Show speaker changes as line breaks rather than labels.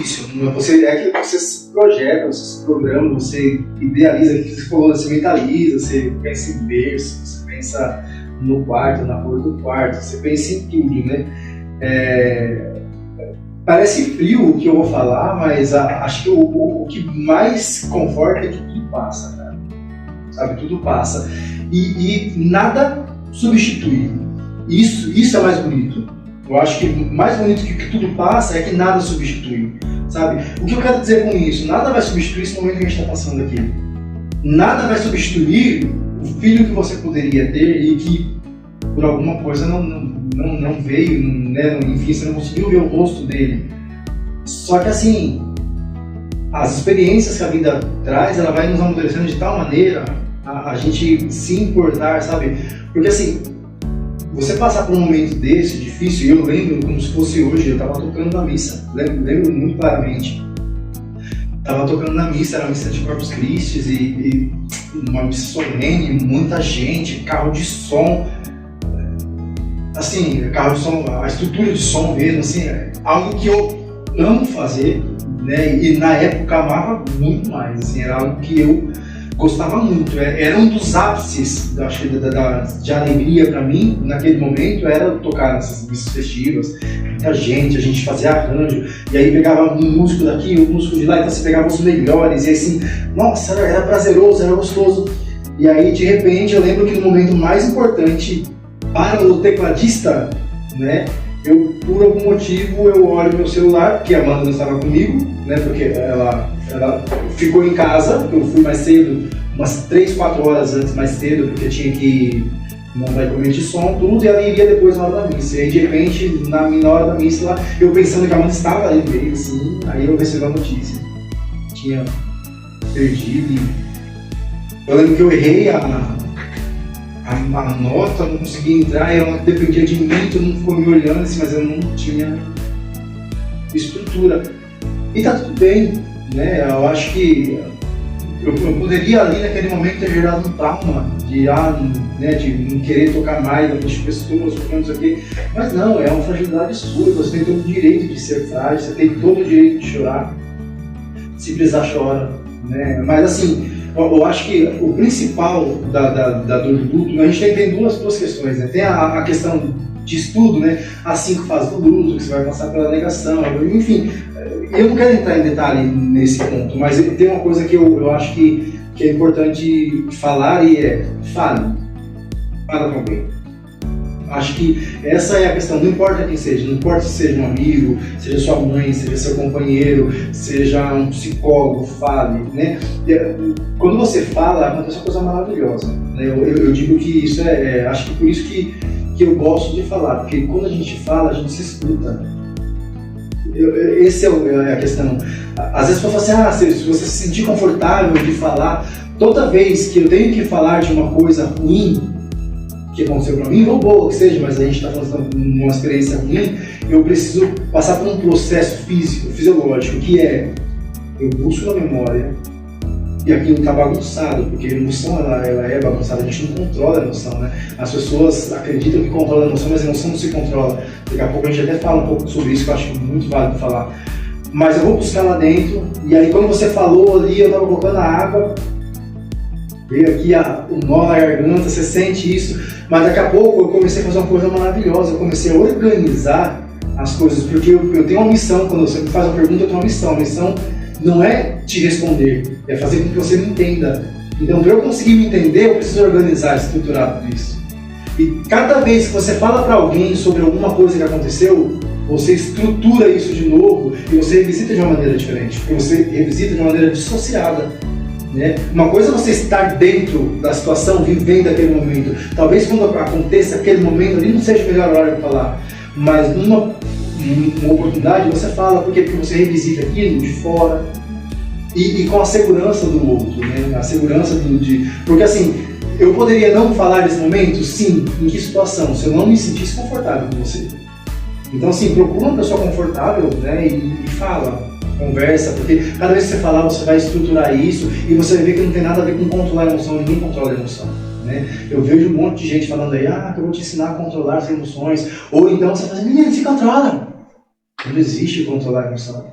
difícil. É aquilo que você se projeta, você se programa, você idealiza, que você falou, você mentaliza, você pensa em berço, você pensa no quarto, na cor do quarto, você pensa em tudo, né? Parece frio o que eu vou falar, mas acho que o que mais conforta é que tudo passa, cara. Sabe? Tudo passa. E nada substitui. Isso é mais bonito. Eu acho que mais bonito que tudo passa é que nada substitui. Sabe? O que eu quero dizer com isso? Nada vai substituir esse momento que a gente está passando aqui. Nada vai substituir o filho que você poderia ter e que, por alguma coisa, não veio, né? Enfim, você não conseguiu ver o rosto dele. Só que assim, as experiências que a vida traz, ela vai nos amadurecendo de tal maneira a gente se importar, sabe? Porque assim, você passar por um momento desse, difícil, e eu lembro como se fosse hoje, eu estava tocando na missa, lembro muito claramente. Estava tocando na missa, era a missa de Corpus Christi e uma missa solene, muita gente, carro de som. Assim, carro de som, a estrutura de som mesmo, assim, é algo que eu amo fazer, né? E na época amava muito mais, assim, era algo que eu gostava muito. Era um dos ápices de alegria para mim, naquele momento, era tocar nessas missas festivas, muita gente, a gente fazia arranjo, e aí pegava um músico daqui, um músico de lá, então você pegava os melhores, e assim, nossa, era prazeroso, era gostoso. E aí, de repente, eu lembro que no momento mais importante para o tecladista, né, por algum motivo, eu olho meu celular, porque a Amanda não estava comigo, né, porque ela ficou em casa, eu fui mais cedo, umas 3, 4 horas antes mais cedo, porque tinha que montar equipamento de som, tudo, e ela iria depois na hora da missa. E aí, de repente, na hora da missa, lá, eu pensando que a Amanda estava ali meio assim, aí eu recebi a notícia. Tinha perdido. Eu lembro que eu errei a nota, não conseguia entrar, ela dependia de mim, todo mundo ficou me olhando assim, mas eu não tinha estrutura. E tá tudo bem, né? Eu acho que eu poderia ali naquele momento ter gerado um trauma de não querer tocar mais na frente de pessoas, não sei o quê. Mas não, é uma fragilidade sua, você tem todo o direito de ser frágil, você tem todo o direito de chorar, se precisar chora, né? Mas assim, eu acho que o principal da dor do luto, a gente tem duas questões, né? Tem a questão de estudo, né? As 5 fases do luto, que você vai passar pela negação, enfim. Eu não quero entrar em detalhe nesse ponto, mas tem uma coisa que eu acho que é importante falar e fale com alguém. Acho que essa é a questão, não importa quem seja, não importa se seja um amigo, seja sua mãe, seja seu companheiro, seja um psicólogo, fale, né? Quando você fala, acontece uma coisa maravilhosa, né? Eu digo que isso acho que por isso que eu gosto de falar, porque quando a gente fala, a gente se escuta. Essa é a questão. Às vezes você fala assim, se você se sentir confortável de falar, toda vez que eu tenho que falar de uma coisa ruim que aconteceu pra mim, ou boa que seja, mas a gente está falando de uma experiência ruim, eu preciso passar por um processo fisiológico, que eu busco na memória, e aquilo está bagunçado, porque a emoção ela é bagunçada, a gente não controla a emoção, né? As pessoas acreditam que controlam a emoção, mas a emoção não se controla. Daqui a pouco a gente até fala um pouco sobre isso, que eu acho muito válido falar. Mas eu vou buscar lá dentro, e aí quando você falou ali, eu estava colocando a água, veio aqui o nó na garganta, você sente isso, mas daqui a pouco eu comecei a fazer uma coisa maravilhosa, eu comecei a organizar as coisas, porque eu tenho uma missão, quando você me faz uma pergunta, eu tenho uma missão. A missão não é te responder, é fazer com que você me entenda. Então, para eu conseguir me entender, eu preciso organizar, estruturar tudo isso. E cada vez que você fala para alguém sobre alguma coisa que aconteceu, você estrutura isso de novo e você revisita de uma maneira diferente, porque você revisita de uma maneira dissociada, né? Uma coisa é você estar dentro da situação, vivendo aquele momento. Talvez quando aconteça aquele momento ali não seja a melhor hora de falar, mas numa oportunidade você fala, porque você revisita aquilo de fora e com a segurança do outro, né? A segurança porque assim, eu poderia não falar desse momento? Sim. Em que situação? Se eu não me sentisse confortável com você. Então assim, procura uma pessoa confortável, né? E fala, conversa, porque cada vez que você falar, você vai estruturar isso e você vai ver que não tem nada a ver com controlar a emoção, ninguém controla a emoção. Né? Eu vejo um monte de gente falando aí, que eu vou te ensinar a controlar as emoções, ou então você fala assim, menino, se controla. Não existe controlar a emoção.